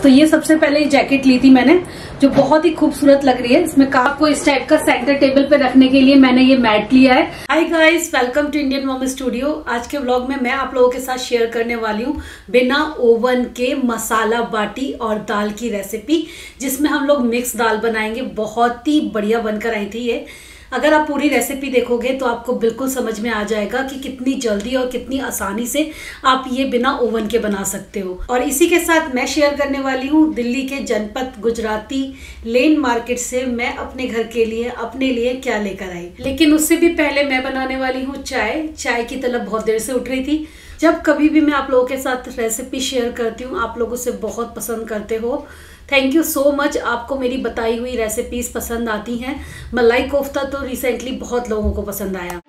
पास। तो ये सबसे पहले जैकेट ली थी मैंने, जो बहुत ही खूबसूरत लग रही है। इसमें आपको इस टाइप का सेंटर टेबल पे रखने के लिए मैंने ये मैट लिया है। Hi guys, welcome to Indian Mom Studio. आज के व्लॉग में मैं आप लोगों के साथ शेयर करने वाली हूँ बिना ओवन के मसाला बाटी और दाल की रेसिपी, जिसमें हम लोग मिक्स दाल बनाएंगे। बहुत ही बढ़िया बनकर आई थी ये। अगर आप पूरी रेसिपी देखोगे तो आपको बिल्कुल समझ में आ जाएगा कि कितनी जल्दी और कितनी आसानी से आप ये बिना ओवन के बना सकते हो। और इसी के साथ मैं शेयर करने वाली हूँ दिल्ली के जनपद गुजराती लेन मार्केट से मैं अपने घर के लिए अपने लिए क्या लेकर आई। लेकिन उससे भी पहले मैं बनाने वाली हूँ चाय की तलब बहुत देर से उठ रही थी। जब कभी भी मैं आप लोगों के साथ रेसिपी शेयर करती हूँ आप लोग उसे बहुत पसंद करते हो। Thank you so much. आपको मेरी बताई हुई रेसिपीज पसंद आती हैं। मलाई कोफ्ता तो रिसेंटली बहुत लोगों को पसंद आया।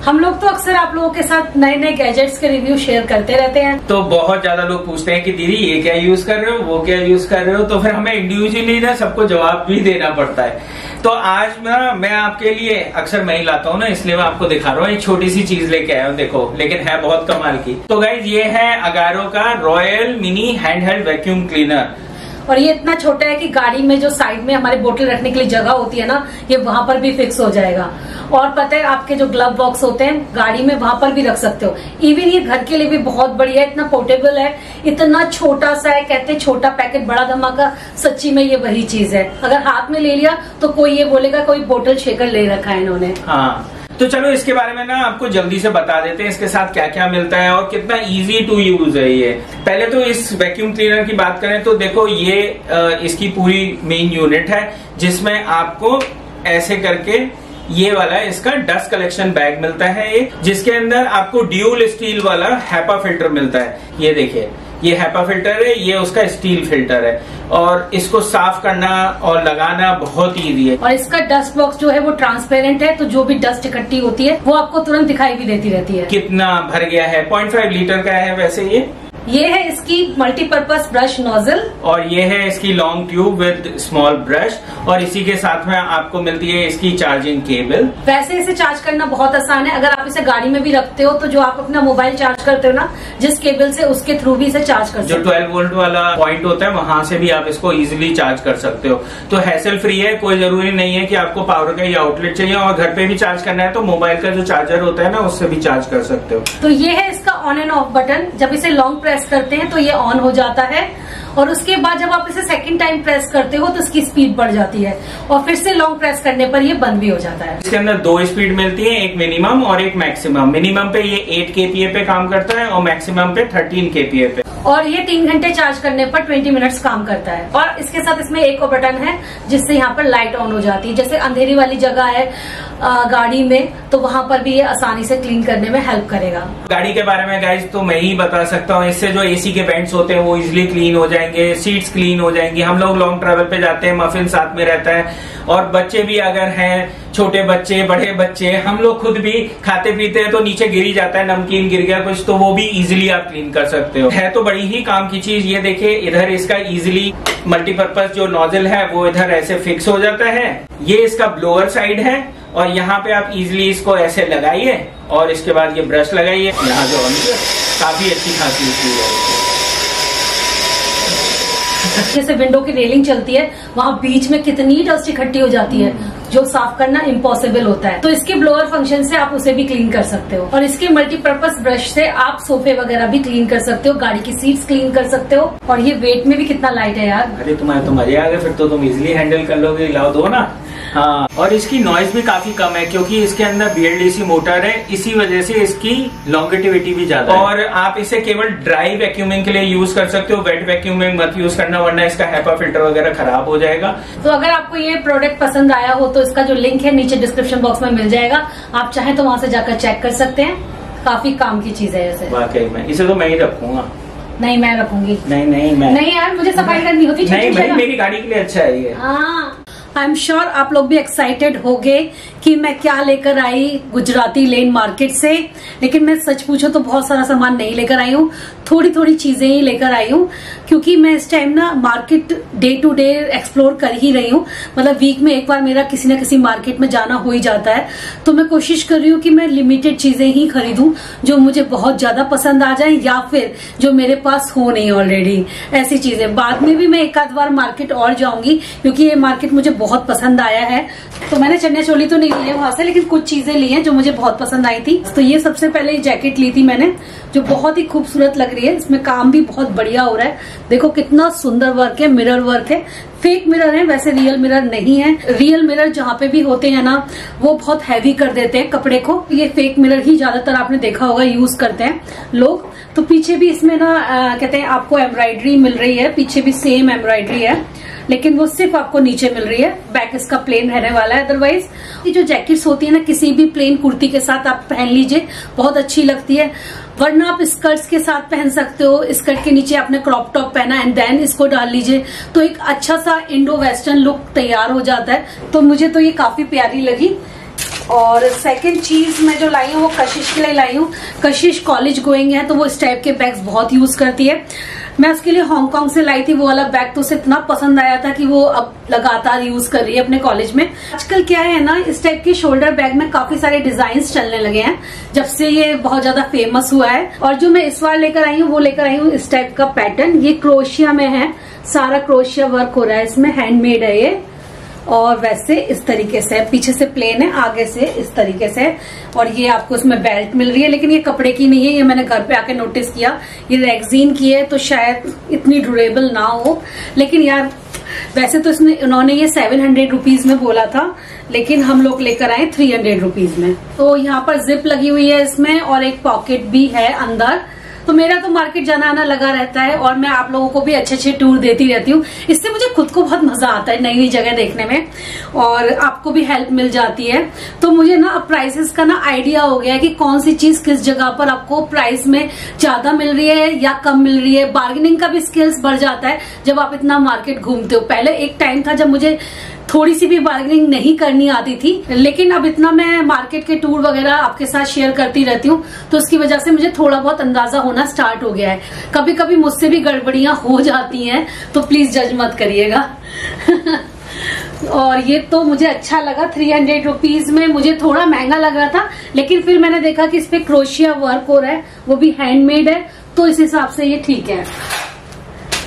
हम लोग तो अक्सर आप लोगों के साथ नए नए गैजेट्स के रिव्यू शेयर करते रहते हैं। तो बहुत ज्यादा लोग पूछते हैं कि दीदी ये क्या यूज कर रहे हो, वो क्या यूज कर रहे हो, तो फिर हमें इंडिविजुअली ना सबको जवाब भी देना पड़ता है। तो आज ना मैं आपके लिए अक्सर मैं ही लाता हूँ ना, इसलिए मैं आपको दिखा रहा हूँ। एक छोटी सी चीज लेके आया हूँ, देखो, लेकिन है बहुत कमाल की। तो गाइज ये है अगारो का royal mini handheld vacuum cleaner. और ये इतना छोटा है कि गाड़ी में जो साइड में हमारे बोतल रखने के लिए जगह होती है ना, ये वहां पर भी फिक्स हो जाएगा। और पता है आपके जो ग्लव बॉक्स होते हैं गाड़ी में वहां पर भी रख सकते हो। इवन ये घर के लिए भी बहुत बढ़िया है, इतना पोर्टेबल है, इतना छोटा सा है। कहते हैं छोटा पैकेट बड़ा धमाका, सच्ची में ये वही चीज है। अगर हाथ में ले लिया तो कोई ये बोलेगा कोई बोतल शेकर ले रखा है इन्होंने। हाँ, तो चलो इसके बारे में ना आपको जल्दी से बता देते हैं इसके साथ क्या क्या मिलता है और कितना इजी टू यूज है ये। पहले तो इस वैक्यूम क्लीनर की बात करें तो देखो ये इसकी पूरी मेन यूनिट है, जिसमें आपको ऐसे करके ये वाला इसका डस्ट कलेक्शन बैग मिलता है एक, जिसके अंदर आपको ड्यूल स्टील वाला हैपा फिल्टर मिलता है। ये देखिए, ये हैपा फिल्टर है, ये उसका स्टील फिल्टर है, और इसको साफ करना और लगाना बहुत ईजी है। और इसका डस्ट बॉक्स जो है वो ट्रांसपेरेंट है, तो जो भी डस्ट इकट्ठी होती है वो आपको तुरंत दिखाई भी देती रहती है। कितना भर गया है, 0.5 लीटर का है वैसे ये है इसकी मल्टीपर्पज ब्रश नोजल, और ये है इसकी long tube with small brush, और इसी के साथ में आपको मिलती है इसकी चार्जिंग केबल। वैसे इसे चार्ज करना बहुत आसान है। अगर आप इसे गाड़ी में भी रखते हो तो जो आप अपना मोबाइल चार्ज करते हो ना जिस केबल से, उसके थ्रू भी इसे चार्ज कर सकते हो। जो 12 वोल्ट वाला पॉइंट होता है वहां से भी आप इसको इजिली चार्ज कर सकते हो। तो हैसल फ्री है, कोई जरूरी नहीं है कि आपको पावर का या आउटलेट चाहिए, और घर पे भी चार्ज करना है तो मोबाइल का जो चार्जर होता है ना उससे भी चार्ज कर सकते हो। तो ये है इसका ऑन एंड ऑफ बटन। जब इसे लॉन्ग प्रेस करते हैं तो ये ऑन हो जाता है, और उसके बाद जब आप इसे सेकंड टाइम प्रेस करते हो तो इसकी स्पीड बढ़ जाती है, और फिर से लॉन्ग प्रेस करने पर ये बंद भी हो जाता है। इसके अंदर 2 स्पीड मिलती है, एक मिनिमम और एक मैक्सिमम। मिनिमम पे ये 8 kPa पे काम करता है और मैक्सिमम पे 13 kPa पे। और ये 3 घंटे चार्ज करने पर 20 मिनट्स काम करता है। और इसके साथ इसमें एक और बटन है जिससे यहाँ पर लाइट ऑन हो जाती है। जैसे अंधेरी वाली जगह है गाड़ी में, तो वहां पर भी ये आसानी से क्लीन करने में हेल्प करेगा। गाड़ी के बारे में गाइज तो मैं ही बता सकता हूँ, इससे जो एसी के वेंट्स होते हैं वो इजिली क्लीन हो जाएंगे, सीट्स क्लीन हो जाएंगी। हम लोग लॉन्ग ट्रैवल पे जाते हैं, मफिन साथ में रहता है, और बच्चे भी अगर हैं, छोटे बच्चे, बड़े बच्चे, हम लोग खुद भी खाते पीते हैं तो नीचे गिर ही जाता है, नमकीन गिर गया कुछ, तो वो भी इजिली आप क्लीन कर सकते हो। है तो बड़ी ही काम की चीज। ये देखिए, इधर इसका इजिली मल्टीपर्पज जो नोजल है वो इधर ऐसे फिक्स हो जाता है। ये इसका ब्लोअर साइड है, और यहाँ पे आप इजिली इसको ऐसे लगाइए, और इसके बाद ये ब्रश लगाइए, यहाँ जो ऑन किया, काफी अच्छी खासी चीज है। जैसे विंडो की रेलिंग चलती है वहाँ बीच में कितनी डस्ट इकट्ठी हो जाती है, जो साफ करना इम्पॉसिबल होता है। तो इसके ब्लोअर फंक्शन से आप उसे भी क्लीन कर सकते हो, और इसके मल्टीपर्पज ब्रश से आप सोफे वगैरह भी क्लीन कर सकते हो, गाड़ी की सीट्स क्लीन कर सकते हो। और ये वेट में भी कितना लाइट है यार। अरे तुम्हारे तो मजे आ गए, फिर तो तुम इजिली हैंडल कर लोगे। लाओ दो ना। हाँ, और इसकी नॉइज भी काफी कम है क्योंकि इसके अंदर BLDC मोटर है, इसी वजह से इसकी लॉन्गेटिविटी भी ज्यादा है। और आप इसे केवल ड्राई वैक्यूमिंग के लिए यूज कर सकते हो, वेट वैक्यूमिंग मत यूज करना, वरना इसका हैपा फिल्टर वगैरह खराब हो जाएगा। तो अगर आपको ये प्रोडक्ट पसंद आया हो तो इसका जो लिंक है नीचे डिस्क्रिप्शन बॉक्स में मिल जाएगा, आप चाहें तो वहां से जाकर चेक कर सकते हैं। काफी काम की चीज है ऐसे। वाकई में इसे तो मैं ही रखूंगा। नहीं, मैं रखूंगी। नहीं मैं नहीं यार, मुझे सफाई करनी होती। नहीं भाई, मेरी गाड़ी के लिए अच्छा है ये। हाँ, आई एम श्योर आप लोग भी एक्साइटेड होंगे कि मैं क्या लेकर आई गुजराती लेन मार्केट से। लेकिन मैं सच पूछो तो बहुत सारा सामान नहीं लेकर आई हूँ, थोड़ी थोड़ी चीजें ही लेकर आई हूँ, क्योंकि मैं इस टाइम ना market day to day explore कर ही रही हूँ। मतलब वीक में एक बार मेरा किसी न किसी मार्केट में जाना हो ही जाता है, तो मैं कोशिश कर रही हूँ कि मैं लिमिटेड चीजें ही खरीदूं जो मुझे बहुत ज्यादा पसंद आ जाए या फिर जो मेरे पास हो नहीं ऑलरेडी, ऐसी चीजें। बाद में भी मैं एक आध बार मार्केट और जाऊंगी क्योंकि ये मार्केट मुझे बहुत पसंद आया है। तो मैंने चनिया चोली तो नहीं ली है वहां से, लेकिन कुछ चीजें ली हैं जो मुझे बहुत पसंद आई थी। तो ये सबसे पहले जैकेट ली थी मैंने, जो बहुत ही खूबसूरत लग रही है। इसमें काम भी बहुत बढ़िया हो रहा है, देखो कितना सुंदर वर्क है, मिरर वर्क है। फेक मिरर है, वैसे रियल मिरर नहीं है। रियल मिरर जहाँ पे भी होते हैं ना, वो बहुत हैवी कर देते हैं कपड़े को। ये फेक मिरर ही ज्यादातर आपने देखा होगा यूज करते हैं लोग। तो पीछे भी इसमें ना कहते हैं आपको एम्ब्रॉयडरी मिल रही है, पीछे भी सेम एम्ब्रॉयडरी है, लेकिन वो सिर्फ आपको नीचे मिल रही है। बैक इसका प्लेन रहने वाला है। अदरवाइज ये जो जैकेट्स होती है ना, किसी भी प्लेन कुर्ती के साथ आप पहन लीजिए, बहुत अच्छी लगती है। वरना आप स्कर्ट्स के साथ पहन सकते हो, स्कर्ट के नीचे आपने क्रॉप टॉप पहना एंड देन इसको डाल लीजिए, तो एक अच्छा सा इंडो वेस्टर्न लुक तैयार हो जाता है। तो मुझे तो ये काफी प्यारी लगी। और सेकंड चीज मैं जो लाई हूँ वो कशिश के लिए लाई हूँ। कशिश कॉलेज गोइंग है, तो वो इस टाइप के बैग्स बहुत यूज करती है। मैं उसके लिए हांगकांग से लाई थी वो वाला बैग, तो उसे इतना पसंद आया था कि वो अब लगातार यूज कर रही है अपने कॉलेज में। आजकल क्या है ना, इस टाइप के शोल्डर बैग में काफी सारे डिजाइन चलने लगे हैं जब से ये बहुत ज्यादा फेमस हुआ है। और जो मैं इस बार लेकर आई हूँ वो लेकर आई हूँ इस टाइप का पैटर्न। ये क्रोशिया में है, सारा क्रोशिया वर्क हो रहा है इसमें, हैंडमेड है ये। और वैसे इस तरीके से पीछे से प्लेन है, आगे से इस तरीके से। और ये आपको इसमें बेल्ट मिल रही है, लेकिन ये कपड़े की नहीं है, ये मैंने घर पे आके नोटिस किया। ये रेक्सीन की है, तो शायद इतनी ड्यूरेबल ना हो। लेकिन यार वैसे तो उन्होंने ये 700 रुपीज में बोला था, लेकिन हम लोग लेकर आए 300 रुपीज में। तो यहाँ पर जिप लगी हुई है इसमें और एक पॉकेट भी है अंदर। तो मेरा तो मार्केट जाना आना लगा रहता है और मैं आप लोगों को भी अच्छे अच्छे टूर देती रहती हूँ। इससे मुझे खुद को बहुत मजा आता है नई नई जगह देखने में, और आपको भी हेल्प मिल जाती है। तो मुझे ना अब प्राइसेस का ना आइडिया हो गया है कि कौन सी चीज किस जगह पर आपको प्राइस में ज्यादा मिल रही है या कम मिल रही है। बार्गेनिंग का भी स्किल्स बढ़ जाता है जब आप इतना मार्केट घूमते हो। पहले एक टाइम था जब मुझे थोड़ी सी भी बार्गेनिंग नहीं करनी आती थी, लेकिन अब इतना मैं मार्केट के टूर वगैरह आपके साथ शेयर करती रहती हूँ, तो उसकी वजह से मुझे थोड़ा बहुत अंदाजा होना स्टार्ट हो गया है। कभी कभी मुझसे भी गड़बड़ियां हो जाती हैं, तो प्लीज जज मत करिएगा। और ये तो मुझे अच्छा लगा 300 रुपीज में। मुझे थोड़ा महंगा लग रहा था, लेकिन फिर मैंने देखा कि इस पे क्रोशिया वर्क हो रहा है, वो भी हैंडमेड है, तो इस हिसाब से ये ठीक है।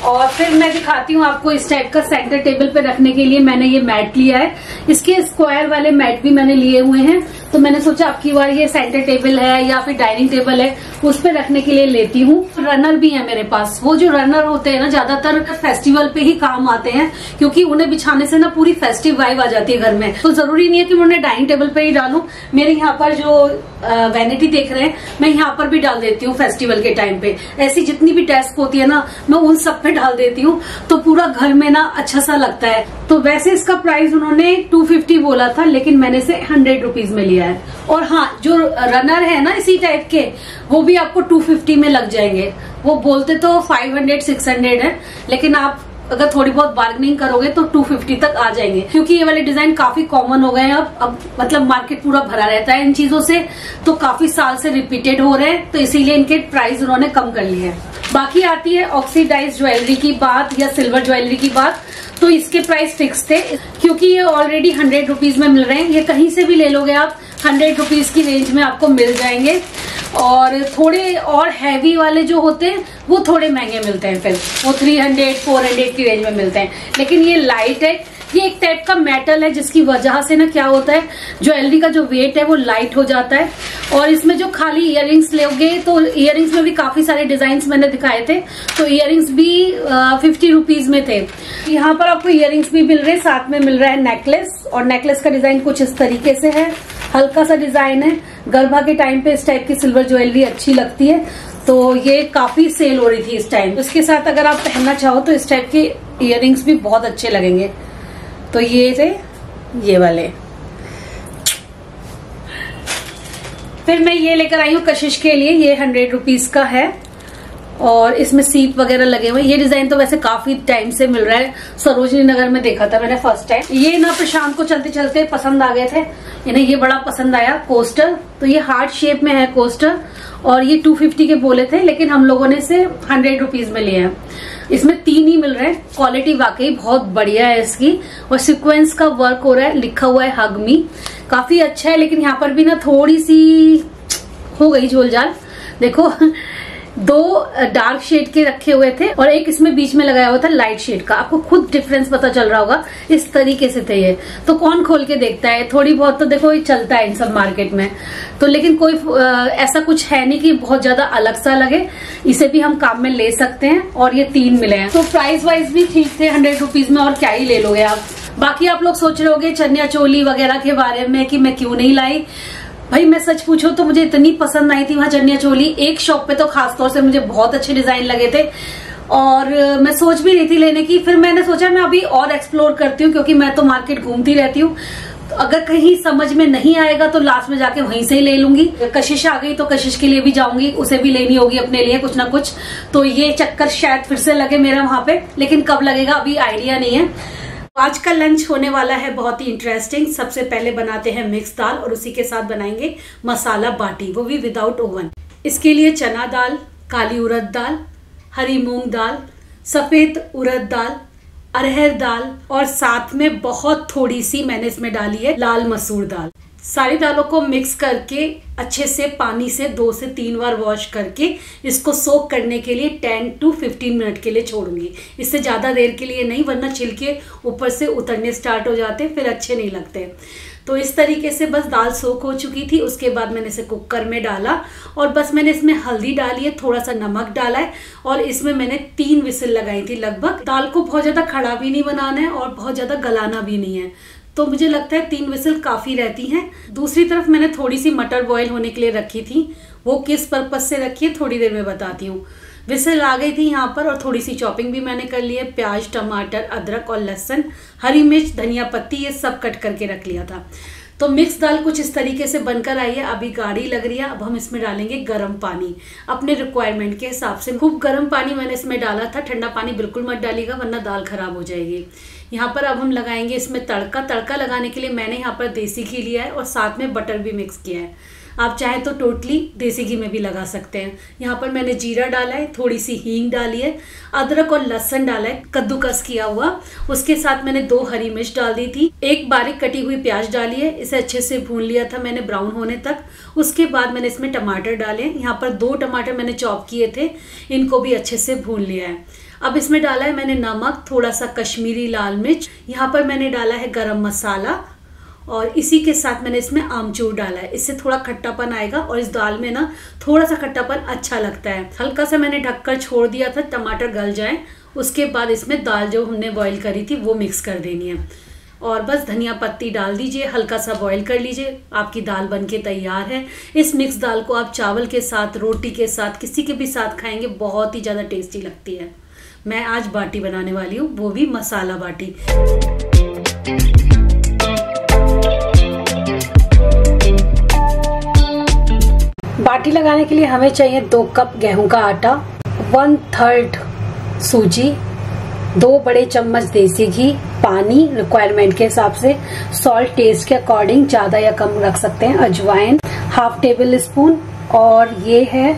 और फिर मैं दिखाती हूँ आपको इस टाइप का सेंटर टेबल पे रखने के लिए मैंने ये मैट लिया है। इसके स्क्वायर वाले मैट भी मैंने लिए हुए हैं, तो मैंने सोचा अब की बार ये सेंटर टेबल है या फिर डाइनिंग टेबल है उस पे रखने के लिए लेती हूँ। रनर भी है मेरे पास। वो जो रनर होते हैं ना, ज्यादातर फेस्टिवल पे ही काम आते हैं, क्योंकि उन्हें बिछाने से ना पूरी फेस्टिव वाइब आ जाती है घर में। तो जरूरी नहीं है कि मैं उन्हें डाइनिंग टेबल पे ही डालूं। मेरे यहाँ पर जो वैनिटी देख रहे हैं, मैं यहाँ पर भी डाल देती हूँ फेस्टिवल के टाइम पे। ऐसी जितनी भी डेस्क होती है ना, मैं उन सब पे डाल देती हूँ, तो पूरा घर में ना अच्छा सा लगता है। तो वैसे इसका प्राइस उन्होंने 250 बोला था, लेकिन मैंने इसे 100 रुपीज में लिया है। और हाँ, जो रनर है ना इसी टाइप के, वो भी आपको 250 में लग जाएंगे। वो बोलते तो 500-600 है, लेकिन आप अगर थोड़ी बहुत बार्गेनिंग करोगे तो 250 तक आ जाएंगे, क्योंकि ये वाले डिजाइन काफी कॉमन हो गए हैं अब मतलब मार्केट पूरा भरा रहता है इन चीजों से, तो काफी साल से रिपीटेड हो रहे हैं, तो इसीलिए इनके प्राइस उन्होंने कम कर लिए हैं। बाकी आती है ऑक्सीडाइज ज्वेलरी की बात या सिल्वर ज्वेलरी की बात, तो इसके प्राइस फिक्स थे, क्योंकि ये ऑलरेडी 100 रुपीज में मिल रहे हैं। ये कहीं से भी ले लोगे आप, 100 रुपीज की रेंज में आपको मिल जाएंगे। और थोड़े और हैवी वाले जो होते हैं वो थोड़े महंगे मिलते हैं, फिर वो 300-400 की रेंज में मिलते हैं। लेकिन ये लाइट है, ये एक टाइप का मेटल है, जिसकी वजह से ना क्या होता है, ज्वेलरी का जो वेट है वो लाइट हो जाता है। और इसमें जो खाली इयररिंग्स लोगे, तो इयररिंग्स में भी काफी सारे डिजाइन मैंने दिखाए थे, तो इयररिंग्स भी 50 रुपीज में थे। यहाँ पर आपको इयररिंग्स भी मिल रहे हैं, साथ में मिल रहा है नेकलेस, और नेकलेस का डिजाइन कुछ इस तरीके से है, हल्का सा डिजाइन है। गरबा के टाइम पे इस टाइप की सिल्वर ज्वेलरी अच्छी लगती है, तो ये काफी सेल हो रही थी इस टाइम। इसके साथ अगर आप पहनना चाहो तो इस टाइप के इयररिंग्स भी बहुत अच्छे लगेंगे। तो ये थे ये वाले। फिर मैं ये लेकर आई हूँ कशिश के लिए, ये 100 रुपीज का है, और इसमें सीट वगैरह लगे हुए। ये डिजाइन तो वैसे काफी टाइम से मिल रहा है, सरोजनी नगर में देखा था मैंने फर्स्ट टाइम। ये ना प्रशांत को चलते चलते पसंद आ गए थे, इन्हें ये बड़ा पसंद आया कोस्टर। तो ये हार्ट शेप में है कोस्टर और ये 250 के बोले थे, लेकिन हम लोगों ने इसे 100 रुपीज में लिए हैं। इसमें 3 ही मिल रहे हैं। क्वालिटी वाकई बहुत बढ़िया है इसकी और सीक्वेंस का वर्क हो रहा है, लिखा हुआ है हग मी, काफी अच्छा है। लेकिन यहाँ पर भी ना थोड़ी सी हो गई झोलझाल। देखो 2 डार्क शेड के रखे हुए थे और एक इसमें बीच में लगाया हुआ था लाइट शेड का। आपको खुद डिफरेंस पता चल रहा होगा, इस तरीके से थे ये। तो कौन खोल के देखता है, थोड़ी बहुत तो देखो ये चलता है इन सब मार्केट में तो, लेकिन कोई ऐसा कुछ है नहीं कि बहुत ज्यादा अलग सा लगे। इसे भी हम काम में ले सकते हैं और ये 3 मिले हैं। तो प्राइस वाइज भी ठीक थे 100 रुपीज में, और क्या ही ले लोगे आप। बाकी आप लोग सोच रहे होगे चनिया चोली वगैरह के बारे में कि मैं क्यों नहीं लाई। भाई मैं सच पूछो तो मुझे इतनी पसंद आई थी वहां चनिया चोली। एक शॉप पे तो खासतौर से मुझे बहुत अच्छे डिजाइन लगे थे और मैं सोच भी रही थी लेने की। फिर मैंने सोचा मैं अभी और एक्सप्लोर करती हूँ, क्योंकि मैं तो मार्केट घूमती रहती हूँ। तो अगर कहीं समझ में नहीं आएगा तो लास्ट में जाके वहीं से ही ले लूंगी। कशिश आ गई तो कशिश के लिए भी जाऊंगी, उसे भी लेनी होगी अपने लिए कुछ ना कुछ। तो ये चक्कर शायद फिर से लगे मेरा वहां पे, लेकिन कब लगेगा अभी आइडिया नहीं है। आज का लंच होने वाला है बहुत ही इंटरेस्टिंग। सबसे पहले बनाते हैं मिक्स दाल और उसी के साथ बनाएंगे मसाला बाटी, वो भी विदाउट ओवन। इसके लिए चना दाल, काली उड़द दाल, हरी मूंग दाल, सफेद उड़द दाल, अरहर दाल और साथ में बहुत थोड़ी सी मैंने इसमें डाली है लाल मसूर दाल। सारी दालों को मिक्स करके अच्छे से पानी से 2 से 3 बार वॉश करके इसको सोक करने के लिए 10 to 15 मिनट के लिए छोड़ूंगी। इससे ज्यादा देर के लिए नहीं, वरना छिलके ऊपर से उतरने स्टार्ट हो जाते, फिर अच्छे नहीं लगते। तो इस तरीके से बस दाल सोक हो चुकी थी। उसके बाद मैंने इसे कुकर में डाला और बस मैंने इसमें हल्दी डाली है, थोड़ा सा नमक डाला है और इसमें मैंने 3 विसिल लगाई थी लगभग। दाल को बहुत ज्यादा खड़ा भी नहीं बनाना है और बहुत ज्यादा गलाना भी नहीं है, तो मुझे लगता है 3 विसिल काफी रहती हैं। दूसरी तरफ मैंने थोड़ी सी मटर बॉईल होने के लिए रखी थी, वो किस पर्पज से रखी है थोड़ी देर में बताती हूँ। विसिल आ गई थी यहाँ पर और थोड़ी सी चॉपिंग भी मैंने कर ली है। प्याज, टमाटर, अदरक और लहसुन, हरी मिर्च, धनिया पत्ती, ये सब कट करके रख लिया था। तो मिक्स दाल कुछ इस तरीके से बनकर आई है। अभी गाढ़ी लग रही है। अब हम इसमें डालेंगे गर्म पानी अपने रिक्वायरमेंट के हिसाब से। खूब गर्म पानी मैंने इसमें डाला था, ठंडा पानी बिल्कुल मत डालिएगा वरना दाल खराब हो जाएगी। यहाँ पर अब हम लगाएंगे इसमें तड़का। तड़का लगाने के लिए मैंने यहाँ पर देसी घी लिया है और साथ में बटर भी मिक्स किया है। आप चाहे तो टोटली देसी घी में भी लगा सकते हैं। यहाँ पर मैंने जीरा डाला है, थोड़ी सी हींग डाली है, अदरक और लहसुन डाला है कद्दूकस किया हुआ। उसके साथ मैंने 2 हरी मिर्च डाल दी थी, 1 बारीक कटी हुई प्याज डाली है। इसे अच्छे से भून लिया था मैंने ब्राउन होने तक। उसके बाद मैंने इसमें टमाटर डाले। यहाँ पर 2 टमाटर मैंने चॉप किए थे, इनको भी अच्छे से भून लिया है। अब इसमें डाला है मैंने नमक, थोड़ा सा कश्मीरी लाल मिर्च। यहाँ पर मैंने डाला है गरम मसाला और इसी के साथ मैंने इसमें आमचूर डाला है। इससे थोड़ा खट्टापन आएगा और इस दाल में ना थोड़ा सा खट्टापन अच्छा लगता है। हल्का सा मैंने ढककर छोड़ दिया था टमाटर गल जाए। उसके बाद इसमें दाल जो हमने बॉईल करी थी वो मिक्स कर देनी है और बस धनिया पत्ती डाल दीजिए, हल्का सा बॉईल कर लीजिए, आपकी दाल बनके तैयार है। इस मिक्स दाल को आप चावल के साथ, रोटी के साथ, किसी के भी साथ खाएंगे, बहुत ही ज्यादा टेस्टी लगती है। मैं आज बाटी बनाने वाली हूँ, वो भी मसाला बाटी। बाटी लगाने के लिए हमें चाहिए 2 कप गेहूं का आटा, 1/3 सूजी, 2 बड़े चम्मच देसी घी, पानी रिक्वायरमेंट के हिसाब से, सॉल्ट टेस्ट के अकॉर्डिंग ज्यादा या कम रख सकते हैं, अजवाइन 1/2 टेबल स्पून और ये है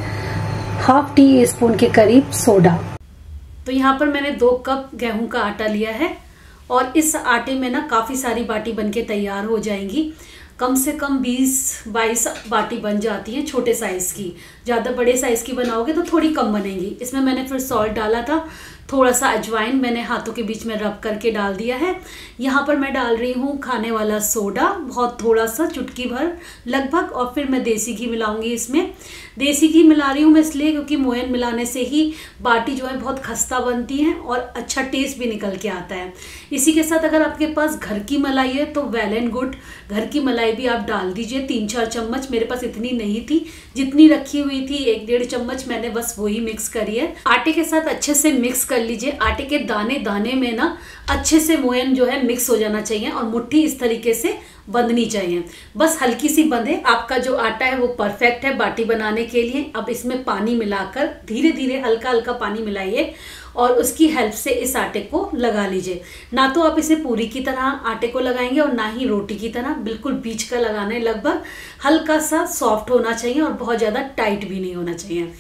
1/2 टी स्पून के करीब सोडा। तो यहाँ पर मैंने 2 कप गेहूं का आटा लिया है और इस आटे में ना काफी सारी बाटी बनके तैयार हो जाएंगी। कम से कम 20-22 बाटी बन जाती है छोटे साइज की। ज्यादा बड़े साइज की बनाओगे तो थोड़ी कम बनेगी। इसमें मैंने फिर सॉल्ट डाला था, थोड़ा सा अजवाइन मैंने हाथों के बीच में रब करके डाल दिया है। यहाँ पर मैं डाल रही हूँ खाने वाला सोडा, बहुत थोड़ा सा, चुटकी भर लगभग, और फिर मैं देसी घी मिलाऊंगी इसमें। देसी घी मिला रही हूँ मैं इसलिए क्योंकि मोयन मिलाने से ही बाटी जो है बहुत खस्ता बनती है और अच्छा टेस्ट भी निकल के आता है। इसी के साथ अगर आपके पास घर की मलाई है तो वेल एंड गुड, घर की मलाई भी आप डाल दीजिए 3-4 चम्मच। मेरे पास इतनी नहीं थी, जितनी रखी हुई थी 1-1.5 चम्मच मैंने बस वही मिक्स करी है। आटे के साथ अच्छे से मिक्स कर लीजिए। आटे के दाने दाने में ना अच्छे से मोयन जो है मिक्स हो जाना चाहिए और मुट्ठी इस तरीके से बंधनी चाहिए, बस हल्की सी बंधे। आपका जो आटा है वो परफेक्ट है बाटी बनाने के लिए। अब इसमें पानी मिलाकर धीरे धीरे हल्का हल्का पानी मिलाइए और उसकी हेल्प से इस आटे को लगा लीजिए। ना तो आप इसे पूरी की तरह आटे को लगाएंगे और ना ही रोटी की तरह, बिल्कुल बीच का लगाना है। लगभग हल्का सा सॉफ्ट होना चाहिए और बहुत ज़्यादा टाइट भी नहीं होना चाहिए।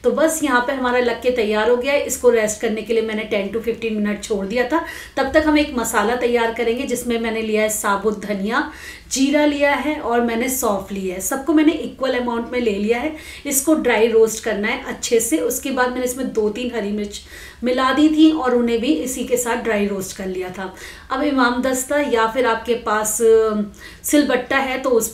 तो बस यहाँ पे हमारा लग के तैयार हो गया है। इसको रेस्ट करने के लिए मैंने 10 to 15 मिनट छोड़ दिया था। तब तक हम एक मसाला तैयार करेंगे जिसमें मैंने लिया है साबुत धनिया, जीरा लिया है और मैंने सौंफ लिया है। सबको मैंने इक्वल अमाउंट में ले लिया है। इसको ड्राई रोस्ट करना है अच्छे से। उसके बाद मैंने इसमें 2-3 हरी मिर्च मिला दी थी और उन्हें भी इसी के साथ ड्राई रोस्ट कर लिया था। अब इमाम दस्ता या फिर आपके पास सिलबट्टा है तो उस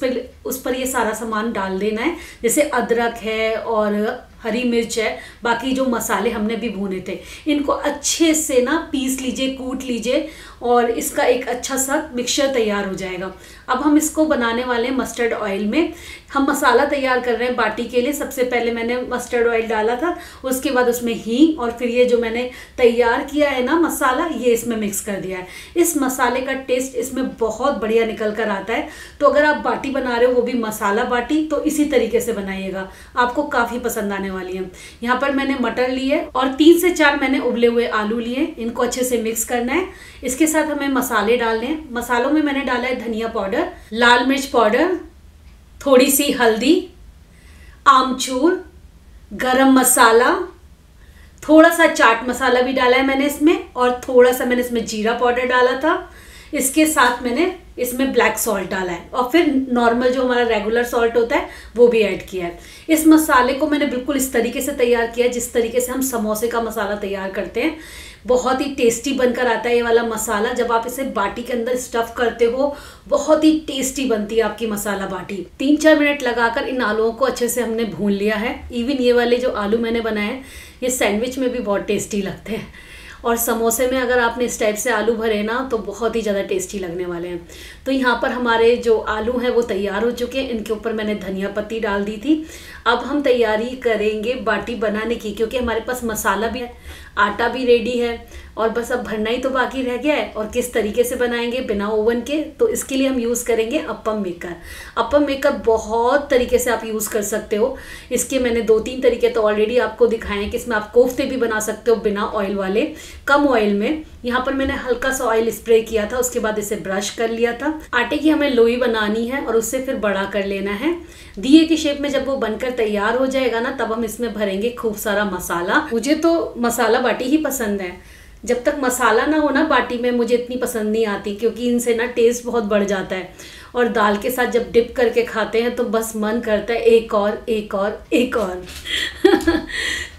पर ये सारा सामान डाल देना है। जैसे अदरक है और हरी मिर्च है, बाकी जो मसाले हमने भी भूने थे, इनको अच्छे से ना पीस लीजिए, कूट लीजिए और इसका एक अच्छा सा मिक्सचर तैयार हो जाएगा। अब हम इसको बनाने वाले हैं मस्टर्ड ऑयल में। हम मसाला तैयार कर रहे हैं बाटी के लिए। सबसे पहले मैंने मस्टर्ड ऑयल डाला था, उसके बाद उसमें हींग और फिर ये जो मैंने तैयार किया है ना मसाला, ये इसमें मिक्स कर दिया है। इस मसाले का टेस्ट इसमें बहुत बढ़िया निकल कर आता है। तो अगर आप बाटी बना रहे हो वो भी मसाला बाटी, तो इसी तरीके से बनाइएगा, आपको काफ़ी पसंद आने वाली है। यहाँ पर मैंने मटर लिए और 3 से 4 मैंने उबले हुए आलू लिए। इनको अच्छे से मिक्स करना है। इसके साथ हमें मसाले डालने हैं। मसालों में मैंने डाला है धनिया पाउडर, लाल मिर्च पाउडर, थोड़ी सी हल्दी, आमचूर, गरम मसाला, थोड़ा सा चाट मसाला भी डाला है मैंने इसमें और थोड़ा सा मैंने इसमें जीरा पाउडर डाला था। इसके साथ मैंने इसमें ब्लैक सॉल्ट डाला है और फिर नॉर्मल जो हमारा रेगुलर सॉल्ट होता है वो भी ऐड किया है। इस मसाले को मैंने बिल्कुल इस तरीके से तैयार किया है जिस तरीके से हम समोसे का मसाला तैयार करते हैं। बहुत ही टेस्टी बनकर आता है ये वाला मसाला। जब आप इसे बाटी के अंदर स्टफ करते हो बहुत ही टेस्टी बनती है आपकी मसाला बाटी। 3-4 मिनट लगाकर इन आलूओं को अच्छे से हमने भून लिया है। इवन ये वाले जो आलू मैंने बनाए हैं ये सैंडविच में भी बहुत टेस्टी लगते हैं और समोसे में अगर आपने इस टाइप से आलू भरे ना तो बहुत ही ज़्यादा टेस्टी लगने वाले हैं। तो यहाँ पर हमारे जो आलू हैं वो तैयार हो चुके हैं। इनके ऊपर मैंने धनिया पत्ती डाल दी थी। अब हम तैयारी करेंगे बाटी बनाने की, क्योंकि हमारे पास मसाला भी है, आटा भी रेडी है और बस अब भरना ही तो बाकी रह गया है। और किस तरीके से बनाएंगे बिना ओवन के, तो इसके लिए हम यूज़ करेंगे अप्पम मेकर। अप्पम मेकर बहुत तरीके से आप यूज़ कर सकते हो। इसके मैंने 2-3 तरीके तो ऑलरेडी आपको दिखाए हैं कि इसमें आप कोफ्ते भी बना सकते हो बिना ऑयल वाले, कम ऑयल में। यहाँ पर मैंने हल्का सा ऑयल स्प्रे किया था, उसके बाद इसे ब्रश कर लिया था। आटे की हमें लोई बनानी है और उससे फिर बड़ा कर लेना है दिए की शेप में। जब वो बनकर तैयार हो जाएगा ना तब हम इसमें भरेंगे खूब सारा मसाला। मुझे तो मसाला बाटी ही पसंद है। जब तक मसाला ना हो ना बाटी में मुझे इतनी पसंद नहीं आती, क्योंकि इनसे ना टेस्ट बहुत बढ़ जाता है और दाल के साथ जब डिप करके खाते हैं तो बस मन करता है एक और एक और एक और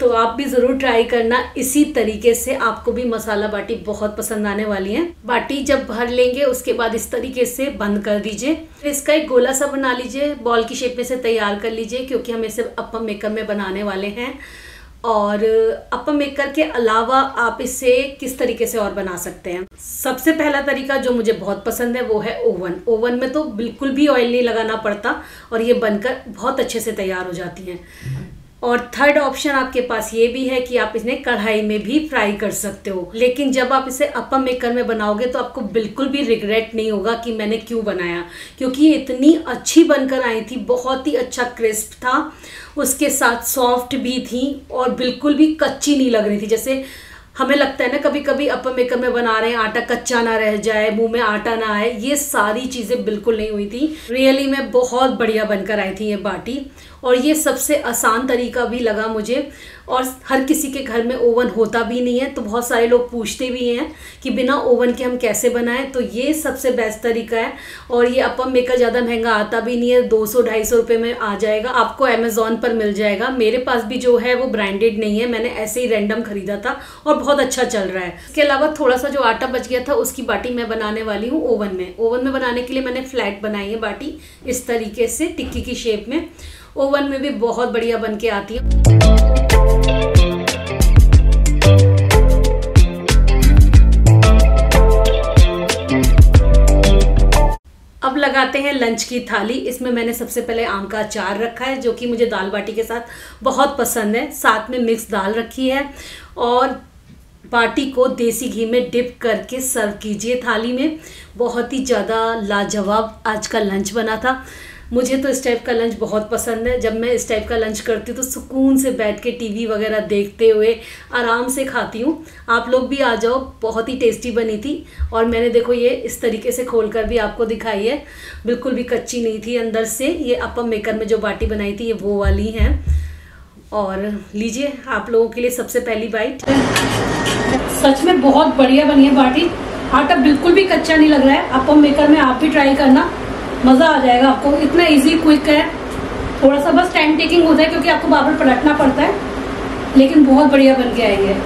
तो आप भी ज़रूर ट्राई करना। इसी तरीके से आपको भी मसाला बाटी बहुत पसंद आने वाली है। बाटी जब भर लेंगे उसके बाद इस तरीके से बंद कर दीजिए। इसका एक गोला सा बना लीजिए, बॉल की शेप में से तैयार कर लीजिए, क्योंकि हम इसे अप्पम मेकर में बनाने वाले हैं। और अप्पम मेकर के अलावा आप इसे किस तरीके से और बना सकते हैं। सबसे पहला तरीका जो मुझे बहुत पसंद है वो है ओवन। ओवन में तो बिल्कुल भी ऑयल नहीं लगाना पड़ता और ये बनकर बहुत अच्छे से तैयार हो जाती हैं। और थर्ड ऑप्शन आपके पास ये भी है कि आप इन्हें कढ़ाई में भी फ्राई कर सकते हो। लेकिन जब आप इसे अप्पम मेकर में बनाओगे तो आपको बिल्कुल भी रिग्रेट नहीं होगा कि मैंने क्यों बनाया, क्योंकि ये इतनी अच्छी बनकर आई थी। बहुत ही अच्छा क्रिस्प था, उसके साथ सॉफ्ट भी थी और बिल्कुल भी कच्ची नहीं लग रही थी। जैसे हमें लगता है ना कभी कभी अप्पम मेकर में बना रहे हैं आटा कच्चा ना रह जाए, मुंह में आटा ना आए, ये सारी चीज़ें बिल्कुल नहीं हुई थी। रियली में बहुत बढ़िया बनकर आई थी ये बाटी। और ये सबसे आसान तरीका भी लगा मुझे। और हर किसी के घर में ओवन होता भी नहीं है, तो बहुत सारे लोग पूछते भी हैं कि बिना ओवन के हम कैसे बनाएं, तो ये सबसे बेस्ट तरीका है। और ये अप्पम मेकर ज़्यादा महंगा आता भी नहीं है, 200-250 रुपये में आ जाएगा, आपको अमेज़ॉन पर मिल जाएगा। मेरे पास भी जो है वो ब्रांडेड नहीं है, मैंने ऐसे ही रैंडम खरीदा था और बहुत अच्छा चल रहा है। इसके अलावा थोड़ा सा जो आटा बच गया था उसकी बाटी मैं बनाने वाली हूँ ओवन में। ओवन में बनाने के लिए मैंने फ्लैट बनाई है बाटी इस तरीके से टिक्की की शेप में। ओवन में भी बहुत बढ़िया बन के आती है। अब लगाते हैं लंच की थाली। इसमें मैंने सबसे पहले आम का अचार रखा है जो कि मुझे दाल बाटी के साथ बहुत पसंद है। साथ में मिक्स दाल रखी है और बाटी को देसी घी में डिप करके सर्व कीजिए थाली में। बहुत ही ज़्यादा लाजवाब आज का लंच बना था। मुझे तो इस टाइप का लंच बहुत पसंद है। जब मैं इस टाइप का लंच करती हूँ तो सुकून से बैठ के टीवी वगैरह देखते हुए आराम से खाती हूँ। आप लोग भी आ जाओ, बहुत ही टेस्टी बनी थी। और मैंने देखो ये इस तरीके से खोलकर भी आपको दिखाई है, बिल्कुल भी कच्ची नहीं थी अंदर से। ये अप्पम मेकर में जो बाटी बनाई थी ये वो वाली है। और लीजिए आप लोगों के लिए सबसे पहली बाइट। सच में बहुत बढ़िया बनी है बाटी, आटा बिल्कुल भी कच्चा नहीं लग रहा है। अप्पम मेकर में आप भी ट्राई करना, मज़ा आ जाएगा आपको। इतना इजी क्विक है, थोड़ा सा बस टाइम टेकिंग होता है क्योंकि आपको बार बार पलटना पड़ता है, लेकिन बहुत बढ़िया बन के आई है।